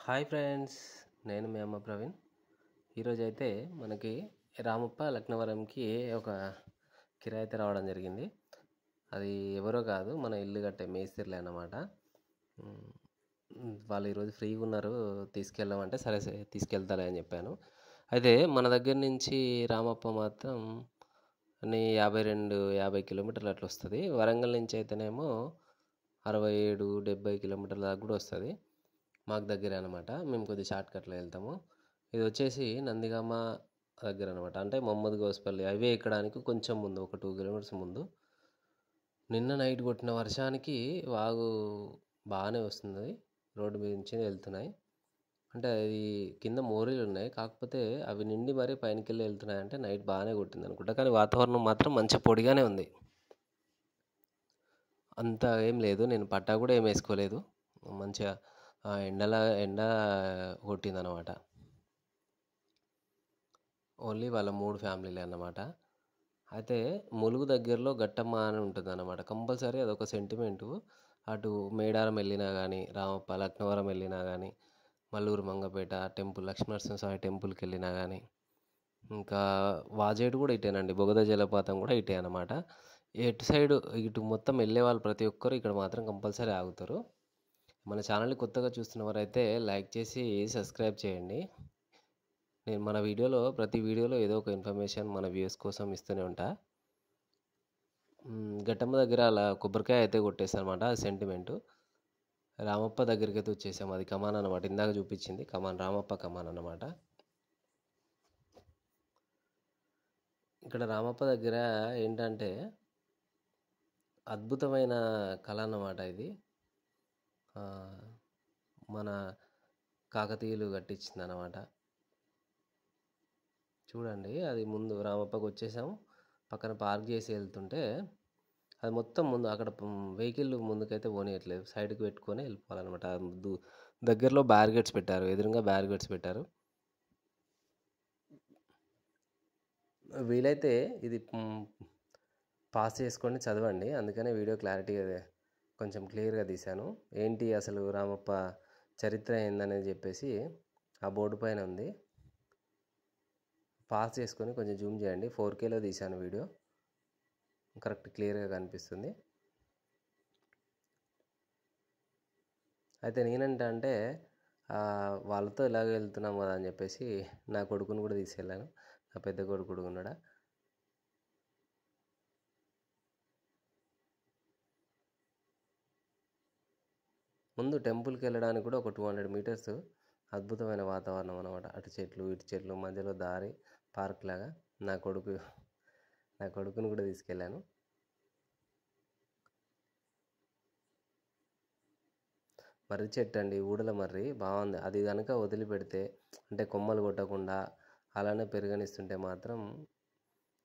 Hi friends, నేను మీ అమ్మ ప్రవీణ్. ఈరోజైతే మనకి రామప్ప లక్నవరంకి ఒక కిరాయి అయితే రావడం జరిగింది. అది ఎవరో కాదు, మన ఇల్లు కట్టే మేస్త్రీలే అన్నమాట. వాళ్ళు ఈరోజు ఫ్రీగా ఉన్నారు, తీసుకెళ్ళమంటే సరే తీసుకెళ్తాలే అని చెప్పాను. అయితే మన దగ్గర నుంచి రామప్ప మాత్రం 50 కిలోమీటర్లు అట్లా వస్తుంది. వరంగల్ నుంచి అయితేనేమో 67-70 కిలోమీటర్ల దాకా కూడా వస్తుంది. మాకు దగ్గరే అనమాట. మేము కొద్దిగా షార్ట్ కట్లో వెళ్తాము. ఇది వచ్చేసి నందిగామ దగ్గర అనమాట. అంటే మొహమ్మద్ గౌస్పల్లి హైవే ఎక్కడానికి కొంచెం ముందు, ఒక 2 కిలోమీటర్స్ ముందు. నిన్న నైట్ కొట్టిన వర్షానికి వాగు బాగానే వస్తుంది, రోడ్డు మీద నుంచి వెళ్తున్నాయి. అంటే అది కింద మోరీలు ఉన్నాయి, కాకపోతే అవి నిండి మరీ పైనకి వెళ్ళి వెళ్తున్నాయి. అంటే నైట్ బాగానే కొట్టింది అనుకుంటా, కానీ వాతావరణం మాత్రం మంచి పొడిగానే ఉంది. అంత ఏం లేదు, నేను పట్టా కూడా ఏం వేసుకోలేదు. మంచిగా ఎండ కొట్టిందనమాట. ఓన్లీ వాళ్ళ 3 ఫ్యామిలీలే అన్నమాట. అయితే ములుగు దగ్గరలో గట్టమ్మ అని ఉంటుంది అన్నమాట. కంపల్సరీ అదొక సెంటిమెంటు. అటు మేడారం వెళ్ళినా కానీ, రామప్ప లక్నవరం వెళ్ళినా కానీ, మల్లూరు మంగపేట టెంపుల్, లక్ష్మీనరసింహస్వామి టెంపుల్కి వెళ్ళినా కానీ, ఇంకా వాజేడు కూడా ఇటేనండి, బొగద జలపాతం కూడా ఇటే అన్నమాట. ఎటు సైడు ఇటు మొత్తం వెళ్ళే వాళ్ళు ప్రతి ఒక్కరు ఇక్కడ మాత్రం కంపల్సరీ ఆగుతారు. మన ఛానల్ని కొత్తగా చూస్తున్న వారైతే లైక్ చేసి సబ్స్క్రైబ్ చేయండి. నేను మన వీడియోలో ప్రతి వీడియోలో ఏదో ఒక ఇన్ఫర్మేషన్ మన వ్యూస్ కోసం ఇస్తూనే ఉంటా. ఘట్టమ్మ దగ్గర అలా కొబ్బరికాయ అయితే కొట్టేస్తానమాట, అది సెంటిమెంటు. రామప్ప దగ్గరికి అయితే వచ్చేసాము, అది కమాన్ అనమాట. ఇందాక చూపించింది కమాన్, రామప్ప కమాన్ అన్నమాట. ఇక్కడ రామప్ప దగ్గర ఏంటంటే అద్భుతమైన కళ అన్నమాట ఇది. మన కాకతీయులు కట్టించింది అన్నమాట. చూడండి, అది ముందు రామప్పకు వచ్చేసాము, పక్కన పార్క్ చేసి వెళ్తుంటే అది మొత్తం ముందు అక్కడ వెహికల్ ముందుకైతే పోనీయట్లేదు, సైడ్కి పెట్టుకొని వెళ్ళిపోవాలన్నమాట. దగ్గరలో బ్యారిగేడ్స్ పెట్టారు, ఎదురుగా బ్యారిగేడ్స్ పెట్టారు. వీలైతే ఇది పాస్ చేసుకొని చదవండి, అందుకనే వీడియో క్లారిటీగా కొంచెం క్లియర్గా తీశాను. ఏంటి అసలు రామప్ప చరిత్ర ఏందనేది చెప్పేసి ఆ బోర్డు పైన ఉంది. పాస్ చేసుకొని కొంచెం జూమ్ చేయండి, 4Kలో తీశాను వీడియో, కరెక్ట్ క్లియర్గా కనిపిస్తుంది. అయితే నేనంటే వాళ్ళతో ఇలాగ వెళ్తున్నాం కదా అని చెప్పేసి నా కొడుకుని కూడా తీసుకెళ్ళాను. నా పెద్ద కొడుకు ఉన్నాడా. ముందు టెంపుల్కి వెళ్ళడానికి కూడా ఒక 200 మీటర్స్ అద్భుతమైన వాతావరణం అనమాట. అటు చెట్లు ఇటు చెట్లు, మధ్యలో దారి, పార్క్ లాగా. నా కొడుకుని కూడా తీసుకెళ్ళాను. మర్రి చెట్టు అండి, ఊడల మర్రి బాగుంది. అది కనుక వదిలిపెడితే, అంటే కొమ్మలు కొట్టకుండా అలానే పెరగనిస్తుంటే మాత్రం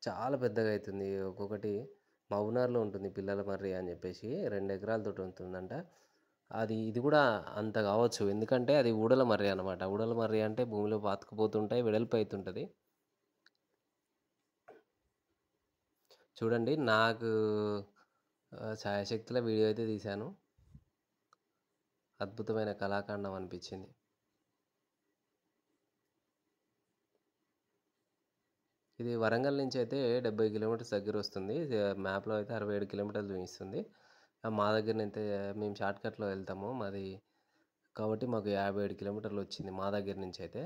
చాలా పెద్దగా అవుతుంది. ఒక్కొక్కటి మౌనార్లో ఉంటుంది పిల్లల మర్రి అని చెప్పేసి, 2 ఎకరాలతో ఉంటుందంట. ఇది కూడా అంత కావచ్చు, ఎందుకంటే అది ఊడల మర్రి అనమాట. ఊడల మర్రి అంటే భూమిలో పాతుకుపోతుంటాయి, వెడల్పు అవుతుంటుంది. చూడండి, నాకు ఛాయాశక్తిలో వీడియో అయితే తీశాను, అద్భుతమైన కళాఖండం అనిపించింది. ఇది వరంగల్ నుంచి అయితే 70 కిలోమీటర్స్ దగ్గర వస్తుంది. మ్యాప్లో అయితే 67 కిలోమీటర్లు చూపిస్తుంది. మా దగ్గర అయితే మేము షార్ట్ కట్లో వెళ్తాము మాది, కాబట్టి మాకు 57 కిలోమీటర్లు వచ్చింది మా దగ్గర నుంచి అయితే.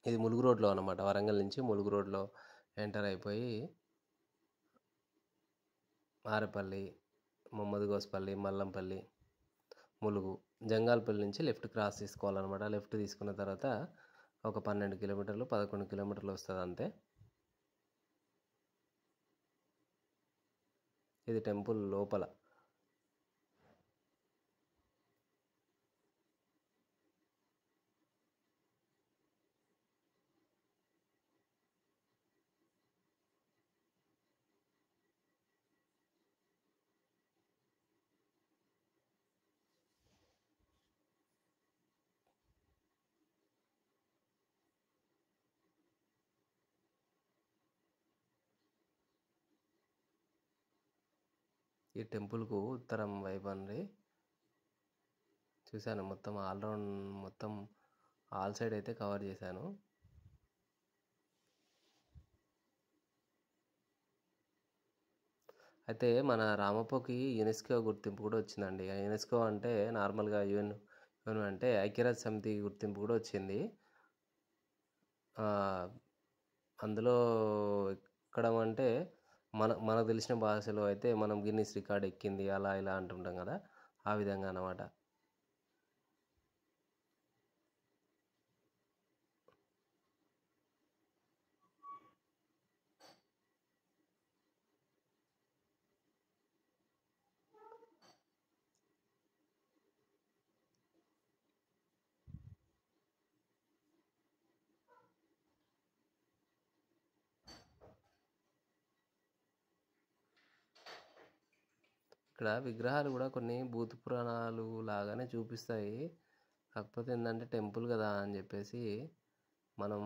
ఇది ములుగు రోడ్లో అనమాట, వరంగల్ నుంచి ములుగు రోడ్లో ఎంటర్ అయిపోయి ఆరేపల్లి, మొహమ్మద్ గౌస్పల్లి, మల్లంపల్లి, ములుగు, జంగాల్పల్లి నుంచి లెఫ్ట్ క్రాస్ తీసుకోవాలన్నమాట. లెఫ్ట్ తీసుకున్న తర్వాత ఒక 12 కిలోమీటర్లు 11 కిలోమీటర్లు వస్తుంది అంతే. ఇది టెంపుల్ లోపల. ఈ టెంపుల్కు ఉత్తరం వైపు అండి చూశాను మొత్తం ఆల్ రౌండ్, మొత్తం ఆల్ సైడ్ అయితే కవర్ చేశాను. అయితే మన రామప్పకి యునెస్కో గుర్తింపు కూడా వచ్చిందండి. యునెస్కో అంటే నార్మల్గా యుఎన్ అంటే ఐక్యరాజ్య సమితి గుర్తింపు కూడా వచ్చింది. అందులో ఎక్కడం అంటే మనకు తెలిసిన భాషలో అయితే మనం గిన్నిస్ రికార్డ్ ఎక్కింది అలా ఇలా అంటుంటాం కదా, ఆ విధంగా అన్నమాట. ఇక్కడ విగ్రహాలు కూడా కొన్ని భూత పురాణాలు లాగానే చూపిస్తాయి. కాకపోతే ఏంటంటే టెంపుల్ కదా అని చెప్పేసి మనం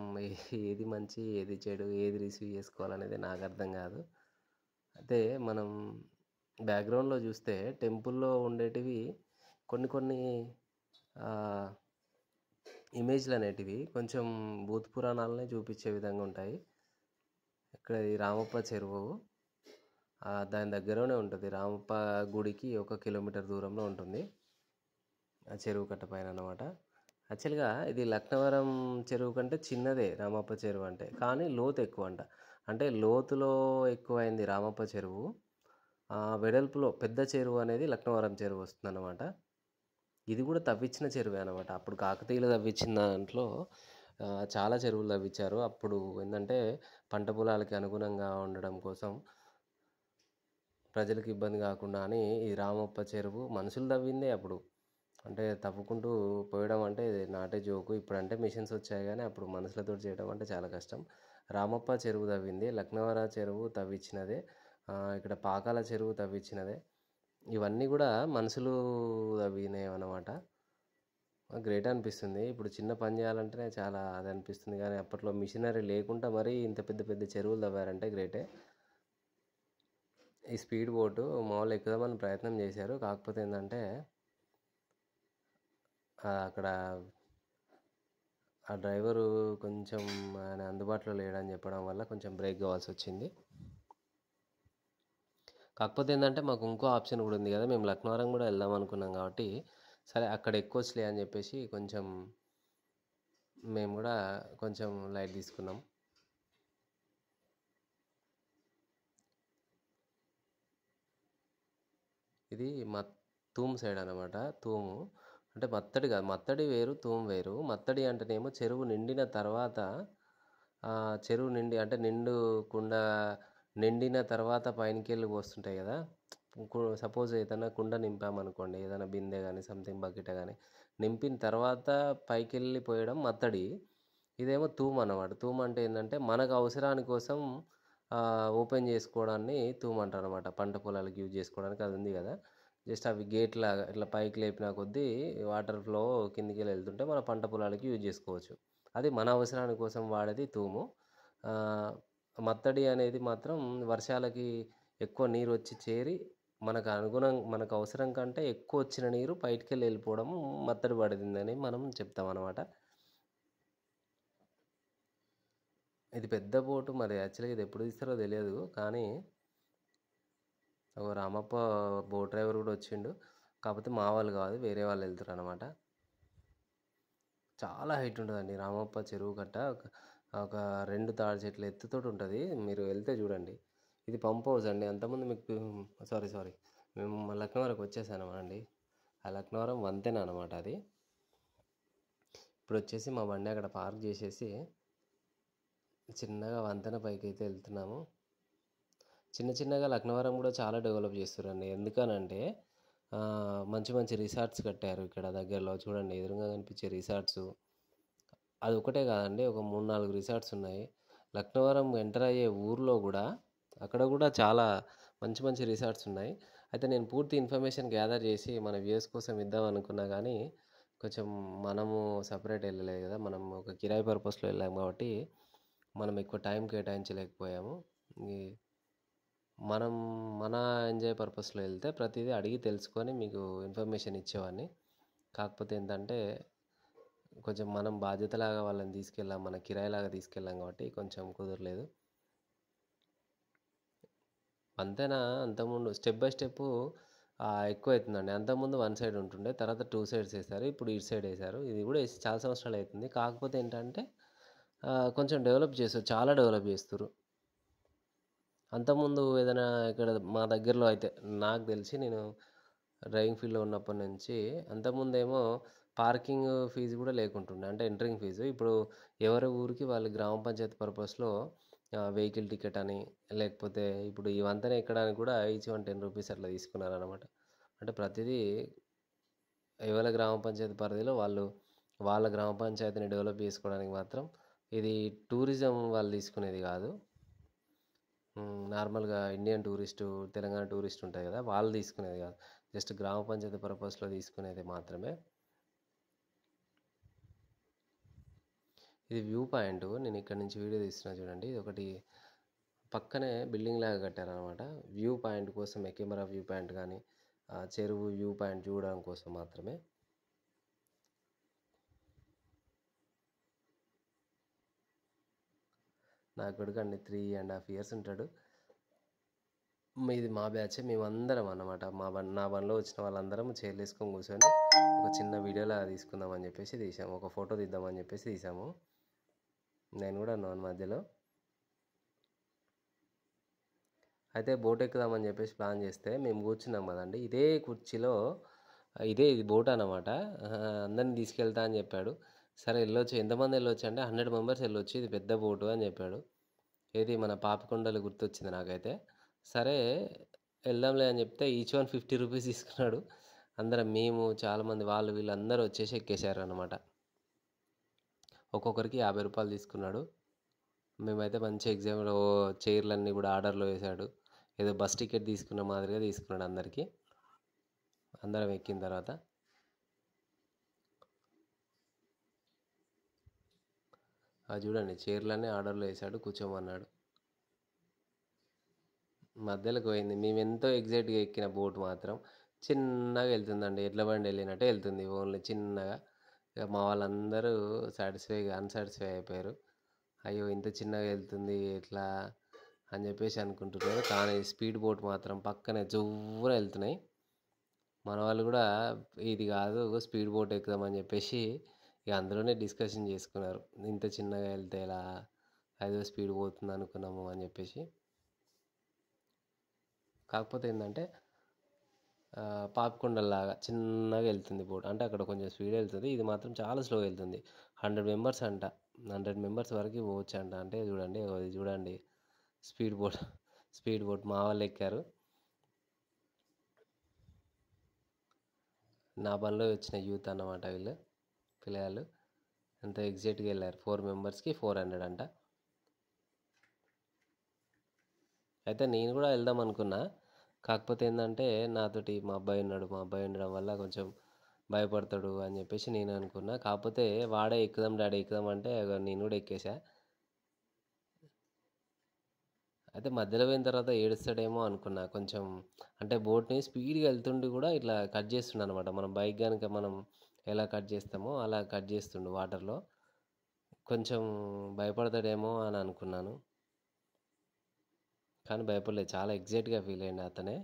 ఏది మంచి ఏది చెడు ఏది రిసీవ్ చేసుకోవాలనేది నాకు అర్థం కాదు. అయితే మనం బ్యాక్గ్రౌండ్లో చూస్తే టెంపుల్లో ఉండేటివి కొన్ని కొన్ని ఇమేజ్లు అనేటివి కొంచెం భూత పురాణాలనే చూపించే విధంగా ఉంటాయి. ఇక్కడ ఈ రామప్ప చెరువు దాని దగ్గరనే ఉంటుంది. రామప్ప గుడికి 1 కిలోమీటర్ దూరంలో ఉంటుంది ఆ చెరువు కట్ట పైన అన్నమాట. యాక్చువల్గా ఇది లక్నవరం చెరువు కంటే చిన్నదే రామప్ప చెరువు అంటే, కానీ లోతు ఎక్కువ అంట. అంటే లోతులో ఎక్కువైంది రామప్ప చెరువు, వెడల్పులో పెద్ద చెరువు అనేది లక్నవరం చెరువు వస్తుందన్నమాట. ఇది కూడా తవ్వించిన చెరువే అనమాట. అప్పుడు కాకతీయులు తవ్వించిన దాంట్లో చాలా చెరువులు తవ్వించారు. అప్పుడు ఏంటంటే పంట పొలాలకి అనుగుణంగా ఉండడం కోసం, ప్రజలకు ఇబ్బంది కాకుండా అని ఈ రామప్ప చెరువు మనుషులు తవ్విందే అప్పుడు. అంటే తవ్వుకుంటూ పోయడం అంటే ఇది నాటే జోకు. ఇప్పుడంటే మిషన్స్ వచ్చాయి కానీ అప్పుడు మనుషులతో చేయడం అంటే చాలా కష్టం. రామప్ప చెరువు తవ్వింది, లక్నవర చెరువు తవ్వించినదే, ఇక్కడ పాకాల చెరువు తవ్వించినదే. ఇవన్నీ కూడా మనుషులు తవ్వినవి అన్నమాట. గ్రేట్ అనిపిస్తుంది. ఇప్పుడు చిన్న పని చేయాలంటేనే చాలా అది అనిపిస్తుంది, కానీ అప్పట్లో మిషనరీ లేకుండా మరీ ఇంత పెద్ద పెద్ద చెరువులు తవ్వారంటే గ్రేటే. ఈ స్పీడ్ బోటు మామూలు ఎక్కుదామని ప్రయత్నం చేశారు. కాకపోతే ఏంటంటే అక్కడ ఆ డ్రైవరు కొంచెం ఆయన అందుబాటులో లేడని చెప్పడం వల్ల కొంచెం బ్రేక్ కావాల్సి వచ్చింది. కాకపోతే ఏంటంటే మాకు ఇంకో ఆప్షన్ కూడా ఉంది కదా, మేము లక్నవరం కూడా వెళ్దాం అనుకున్నాం కాబట్టి సరే అక్కడ ఎక్కొచ్చులే అని చెప్పేసి కొంచెం మేము కూడా కొంచెం లైట్ తీసుకున్నాం. ఇది తూము సైడ్ అనమాట. తూము అంటే మత్తడి కాదు, మత్తడి వేరు తూము వేరు. మత్తడి అంటేనేమో చెరువు నిండిన తర్వాత, చెరువు నిండి అంటే కుండ నిండిన తర్వాత పైనకి వెళ్ళి పోస్తుంటాయి కదా. సపోజ్ ఏదైనా కుండ నింపామనుకోండి, ఏదైనా బిందె కానీ సంథింగ్ బకెట్ కానీ నింపిన తర్వాత పైకి వెళ్ళి పోయడం మత్తడి. ఇదేమో తూము అన్నమాట. తూము అంటే ఏంటంటే మనకు అవసరాని కోసం ఓపెన్ చేసుకోవడాన్ని తూము అంటారు అనమాట. పంట పొలాలకు యూజ్ చేసుకోవడానికి అది ఉంది కదా, జస్ట్ అవి గేట్ లాగా ఇట్లా పైకి లేపిన కొద్దీ వాటర్ ఫ్లో కిందికి వెళ్తుంటే మన పంట పొలాలకి యూజ్ చేసుకోవచ్చు. అది మన అవసరాని కోసం వాడేది తూము. మత్తడి అనేది మాత్రం వర్షాలకి ఎక్కువ నీరు వచ్చి చేరి మనకు అవసరం కంటే ఎక్కువ వచ్చిన నీరు బయటికి వెళ్ళిపోవడం మత్తడి పడిందని మనం చెప్తాం అనమాట. ఇది పెద్ద బోటు, మరి యాక్చువల్గా ఇది ఎప్పుడు తీస్తారో తెలియదు, కానీ ఒక రామప్ప బోట్ డ్రైవర్ కూడా వచ్చిండు. కాకపోతే మా వాళ్ళు కాదు, వేరే వాళ్ళు వెళ్తారు అనమాట. చాలా హైట్ ఉంటుందండి రామప్ప చెరువు కట్ట. ఒక 2 తాడి చెట్ల ఎత్తుతోటి ఉంటుంది. మీరు వెళ్తే చూడండి. ఇది పంప్ హౌస్ అండి. అంతకుముందు మీకు సారీ మేము లక్నవరంకి వచ్చేసాను అండి. ఆ లక్నవరం వంతెన అనమాట అది. ఇప్పుడు వచ్చేసి మా బండి అక్కడ పార్క్ చేసేసి చిన్నగా వంతెన పైకి అయితే వెళ్తున్నాము. చిన్నగా లక్నవరం కూడా చాలా డెవలప్ చేస్తారండి. ఎందుకనంటే మంచి మంచి రిసార్ట్స్ కట్టారు ఇక్కడ దగ్గరలో. చూడండి ఎదురుగా కనిపించే రిసార్ట్స్, అది ఒకటే కాదండి, ఒక 3-4 రిసార్ట్స్ ఉన్నాయి. లక్నవరం ఎంటర్ అయ్యే ఊర్లో కూడా అక్కడ కూడా చాలా మంచి మంచి రిసార్ట్స్ ఉన్నాయి. అయితే నేను పూర్తి ఇన్ఫర్మేషన్ గ్యాదర్ చేసి మన వ్యూస్ కోసం ఇద్దాం అనుకున్నా, కానీ కొంచెం మనము సపరేట్ వెళ్ళలేదు కదా, మనం ఒక కిరాయి పర్పస్లో వెళ్ళాము కాబట్టి మనం ఎక్కువ టైం కేటాయించలేకపోయాము. మనం మన ఎంజాయ్ పర్పస్లో వెళ్తే ప్రతిదీ అడిగి తెలుసుకొని మీకు ఇన్ఫర్మేషన్ ఇచ్చేవాడిని. కాకపోతే ఏంటంటే కొంచెం మనం బాధ్యతలాగా వాళ్ళని తీసుకెళ్ళాం, మన కిరాయిలాగా తీసుకెళ్ళాం కాబట్టి కొంచెం కుదరలేదు. అంతేనా, అంతకుముందు స్టెప్ బై స్టెప్ ఎక్కువ అవుతుందండి. అంతకుముందు వన్ సైడ్ ఉంటుండే, తర్వాత టూ సైడ్స్ వేశారు, ఇప్పుడు ఇటు సైడ్ వేశారు. ఇది కూడా వేసి చాలా సంవత్సరాలు అవుతుంది. కాకపోతే ఏంటంటే కొంచెం డెవలప్ చేస్తారు, చాలా డెవలప్ చేస్తారు. అంతకుముందు ఏదైనా ఇక్కడ మా దగ్గరలో అయితే నాకు తెలిసి, నేను డ్రైవింగ్ ఫీల్డ్లో ఉన్నప్పటి నుంచి, అంతకుముందేమో పార్కింగ్ ఫీజు కూడా లేకుంటుండే, అంటే ఎంట్రింగ్ ఫీజు. ఇప్పుడు ఎవరి ఊరికి వాళ్ళు గ్రామ పంచాయతీ పర్పస్లో వెహికల్ టికెట్ అని, లేకపోతే ఇప్పుడు ఈ వంతెన ఎక్కడానికి కూడా ఈచ్ వన్ ₹10 అట్లా తీసుకున్నారనమాట. అంటే ప్రతిదీ ఎవరి గ్రామ పంచాయతీ పరిధిలో వాళ్ళు వాళ్ళ గ్రామ పంచాయతీని డెవలప్ చేసుకోవడానికి మాత్రం, ఇది టూరిజం వాళ్ళు తీసుకునేది కాదు. నార్మల్గా ఇండియన్ టూరిస్టు, తెలంగాణ టూరిస్ట్ ఉంటాయి కదా, వాళ్ళు తీసుకునేది కాదు. జస్ట్ గ్రామ పంచాయతీ పర్పస్లో తీసుకునేది మాత్రమే. ఇది వ్యూ పాయింట్. నేను ఇక్కడ నుంచి వీడియో తీస్తున్నా చూడండి. ఇది ఒకటి పక్కనే బిల్డింగ్ లాగా కట్టారనమాట. వ్యూ పాయింట్ కోసమే, కెమెరా వ్యూ పాయింట్ కానీ చెరువు వ్యూ పాయింట్ చూడడం కోసం మాత్రమే. నా కొడుకు అండి 3.5 years ఉంటాడు. ఇది మా బ్యాచే, మేమందరం అన్నమాట. నా బండిలో వచ్చిన వాళ్ళందరం చైర్లు వేసుకొని కూర్చొని ఒక చిన్న వీడియోలా తీసుకుందామని చెప్పేసి తీసాము, ఒక ఫోటో తీద్దామని చెప్పేసి తీసాము. నేను కూడా ఉన్నాను మధ్యలో. అయితే బోట్ ఎక్కుదామని చెప్పేసి ప్లాన్ చేస్తే మేము కూర్చున్నాం కదండి, ఇదే కుర్చీలో ఇది బోట్ అన్నమాట. అందరిని తీసుకెళ్తా అని చెప్పాడు. సరే వెళ్ళొచ్చు, ఎంతమంది వెళ్ళొచ్చు అంటే 100 members వెళ్ళొచ్చు, ఇది పెద్ద బోటు అని చెప్పాడు. ఏది మన పాపికొండలు గుర్తొచ్చింది నాకైతే. సరే వెళ్దాంలే అని చెప్తే ఈచ్ వన్ ₹50 తీసుకున్నాడు. అందరం, మేము చాలామంది, వాళ్ళు వీళ్ళందరూ వచ్చేసి ఎక్కేశారు అనమాట. ఒక్కొక్కరికి ₹50 తీసుకున్నాడు. మేమైతే మంచి ఎగ్జామ్లో చైర్లన్నీ కూడా ఆర్డర్లో వేశాడు. ఏదో బస్ టికెట్ తీసుకున్న మాదిరిగా తీసుకున్నాడు అందరికీ. అందరం ఎక్కిన తర్వాత అది చూడండి, చైర్లన్నీ ఆర్డర్లో వేశాడు, కూర్చోమన్నాడు. మధ్యలోకి పోయింది. మేము ఎంతో ఎగ్జైట్గా ఎక్కిన బోట్ మాత్రం చిన్నగా వెళ్తుందండి, ఎడ్ల బండి వెళ్ళినట్టే వెళ్తుంది, ఓన్లీ చిన్నగా. ఇక మా వాళ్ళందరూ అన్సాటిస్ఫై అయిపోయారు. అయ్యో ఇంత చిన్నగా వెళ్తుంది ఎట్లా అని చెప్పేసి అనుకుంటున్నారు. కానీ స్పీడ్ బోట్ మాత్రం పక్కనే జువ్వున వెళ్తున్నాయి. మన వాళ్ళు కూడా ఇది కాదు, స్పీడ్ బోట్ ఎక్కుదామని చెప్పేసి ఇక అందులోనే డిస్కషన్ చేసుకున్నారు. ఇంత చిన్నగా వెళ్తే ఎలా, అదే స్పీడ్ పోతుంది అనుకున్నాము అని చెప్పేసి. కాకపోతే ఏంటంటే పాపికొండల్లాగా చిన్నగా వెళ్తుంది బోట్, అంటే అక్కడ కొంచెం స్పీడ్ వెళ్తుంది, ఇది మాత్రం చాలా స్లో వెళ్తుంది. 100 members అంట, 100 members వరకు పోవచ్చు అంట. అంటే చూడండి, అది చూడండి స్పీడ్ బోట్ మా వాళ్ళు ఎక్కారు. నా బండిలో వచ్చిన యూత్ అన్నమాట వీళ్ళు, పిల్లలు ఎంతో ఎగ్జైట్గా వెళ్ళారు. 4 members-కి 400 అంట. అయితే నేను కూడా వెళ్దాం అనుకున్నా. కాకపోతే ఏంటంటే నాతోటి మా అబ్బాయి ఉన్నాడు, మా అబ్బాయి ఉండడం వల్ల కొంచెం భయపడతాడు అని చెప్పేసి నేను అనుకున్నా. కాకపోతే వాడే ఎక్కుదాం డాడీ ఎక్కుదాం అంటే నేను కూడా ఎక్కేసా. అయితే మధ్యలో పోయిన తర్వాత ఏడుస్తాడేమో అనుకున్నా కొంచెం. అంటే బోట్ని స్పీడ్గా వెళ్తుండి కూడా ఇట్లా కట్ చేస్తుండ అనమాట. మనం బైక్ కనుక మనం ఎలా కట్ చేస్తామో అలా కట్ చేస్తుండు వాటర్లో. కొంచెం భయపడతాడేమో అని అనుకున్నాను, కానీ భయపడలేదు. చాలా ఎగ్జైట్గా ఫీల్ అయ్యిండు అతనే,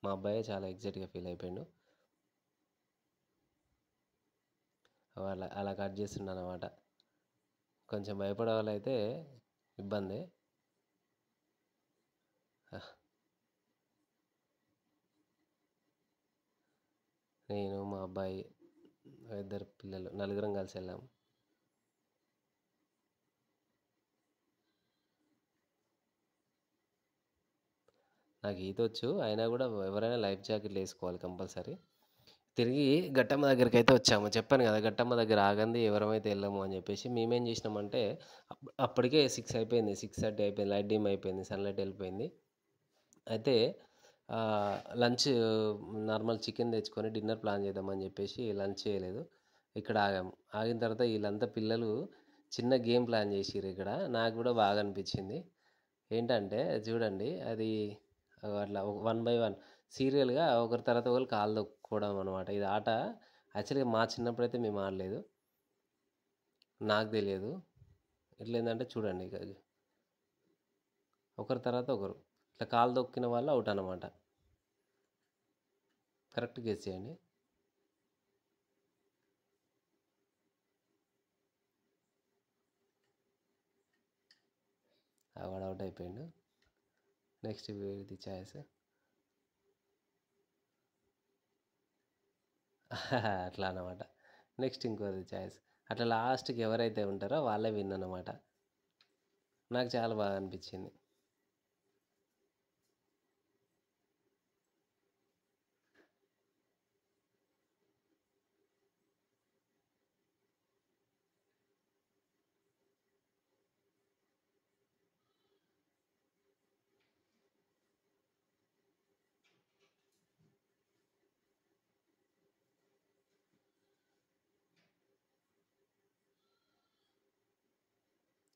మా అబ్బాయే చాలా ఎగ్జైట్గా ఫీల్ అయిపోయాడు. అలా కట్ చేస్తుండ అనమాట. కొంచెం భయపడే వాళ్ళైతే ఇబ్బంది. నేను, మా అబ్బాయి, ఇద్దరు పిల్లలు, నలుగురం కలిసి వెళ్ళాము. నాకు ఈత వచ్చు, అయినా కూడా ఎవరైనా లైఫ్ జాకెట్లు వేసుకోవాలి కంపల్సరీ. తిరిగి గట్టమ్మ దగ్గరికి అయితే వచ్చాము. చెప్పాను కదా, గట్టమ్మ దగ్గర ఆగంది ఎవరమైతే వెళ్ళాము అని చెప్పేసి. మేమేం చేసినామంటే అప్పటికే 6 అయిపోయింది, 6:30 అయిపోయింది, లైట్ డిమ్ అయిపోయింది, సన్లైట్ వెళ్ళిపోయింది. అయితే లంచ్ నార్మల్ చికెన్ తెచ్చుకొని డిన్నర్ ప్లాన్ చేద్దామని చెప్పేసి లంచ్ చేయలేదు, ఇక్కడ ఆగాము. ఆగిన తర్వాత వీళ్ళంతా పిల్లలు చిన్న గేమ్ ప్లాన్ చేసిర్రు ఇక్కడ. నాకు కూడా బాగా అనిపించింది. ఏంటంటే చూడండి, అది అట్లా 1 by 1 సీరియల్గా ఒకరి తర్వాత ఒకరు కాళ్ళు తొక్కుకోవడం అనమాట. ఇది ఆట యాక్చువల్‌గా మా చిన్నప్పుడైతే మేము ఆడలేదు. నాకు తెలియదు. ఎట్లేందంటే చూడండి ఇక ఒకరి తర్వాత ఒకరు ఇట్లా కాలు తొక్కిన వాళ్ళు ఔట్ అన్నమాట. కరెక్ట్ గెస్ చేయండి. వాడు అవుట్ అయిపోయిండు. నెక్స్ట్ వీడిది ఛాయిస్. అట్లా అన్నమాట. నెక్స్ట్ ఇంకోది ఛాయిస్. అట్లా లాస్ట్‌కి ఎవరైతే ఉంటారో వాళ్ళే విన్ అన్నమాట. నాకు చాలా బాగా అనిపించింది.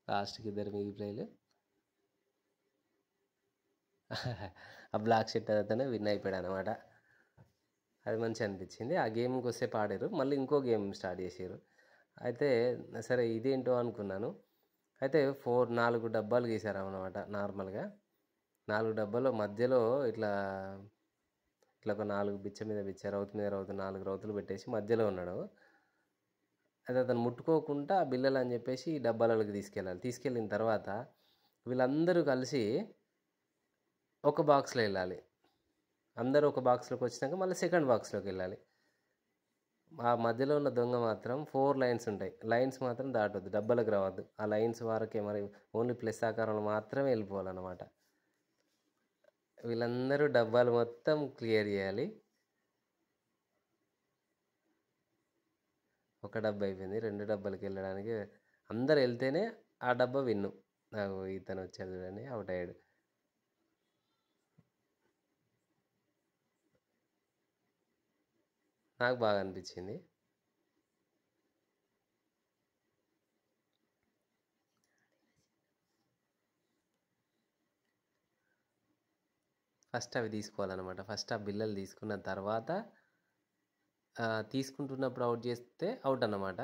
లాస్ట్‌కి ఇద్దరు మిగిలిపోయారు. ఆ బ్లాక్ షర్ట్ అతనే విన్ అయిపోయాడు అనమాట. అది మంచిగా అనిపించింది. ఆ గేమ్ కొద్దిసేపు ఆడారు. మళ్ళీ ఇంకో గేమ్ స్టార్ట్ చేసారు. అయితే సరే ఇదేంటో అనుకున్నాను. అయితే 4 డబ్బాలు గీసారనమాట నార్మల్గా. 4 డబ్బాలో మధ్యలో ఇట్లా ఇట్లా ఒక 4 బిచ్చ మీద బిచ్చ, రౌతు మీద రౌతు 4 రౌతులు పెట్టేసి మధ్యలో ఉన్నాడు. అయితే అతను ముట్టుకోకుండా ఆ బిల్లలు అని చెప్పేసి ఈ డబ్బాలలోకి తీసుకెళ్ళాలి. తీసుకెళ్ళిన తర్వాత వీళ్ళందరూ కలిసి ఒక బాక్స్లో వెళ్ళాలి. అందరూ ఒక బాక్స్లోకి వచ్చినాక మళ్ళీ సెకండ్ బాక్స్లోకి వెళ్ళాలి. ఆ మధ్యలో ఉన్న దొంగ మాత్రం 4 లైన్స్ ఉంటాయి. లైన్స్ మాత్రం దాటొద్దు, డబ్బాలకు రావద్దు. ఆ లైన్స్ వరకే మరి ఓన్లీ ప్లస్ ఆకారంలో మాత్రమే వెళ్ళిపోవాలన్నమాట. వీళ్ళందరూ డబ్బాలు మొత్తం క్లియర్ చేయాలి. ఒక డబ్బా అయిపోయింది. 2 డబ్బాలకి వెళ్ళడానికి అందరు వెళ్తేనే ఆ డబ్బా విన్ను. నాకు ఇతను వచ్చాడు చూడండి, అవుట్ అయ్యాడు. నాకు బాగా అనిపించింది. ఫస్ట్ అవి తీసుకోవాలన్నమాట. ఫస్ట్ ఆ బిల్లలు తీసుకున్న తర్వాత తీసుకుంటున్నప్పుడు అవుట్ చేస్తే అవుట్ అన్నమాట.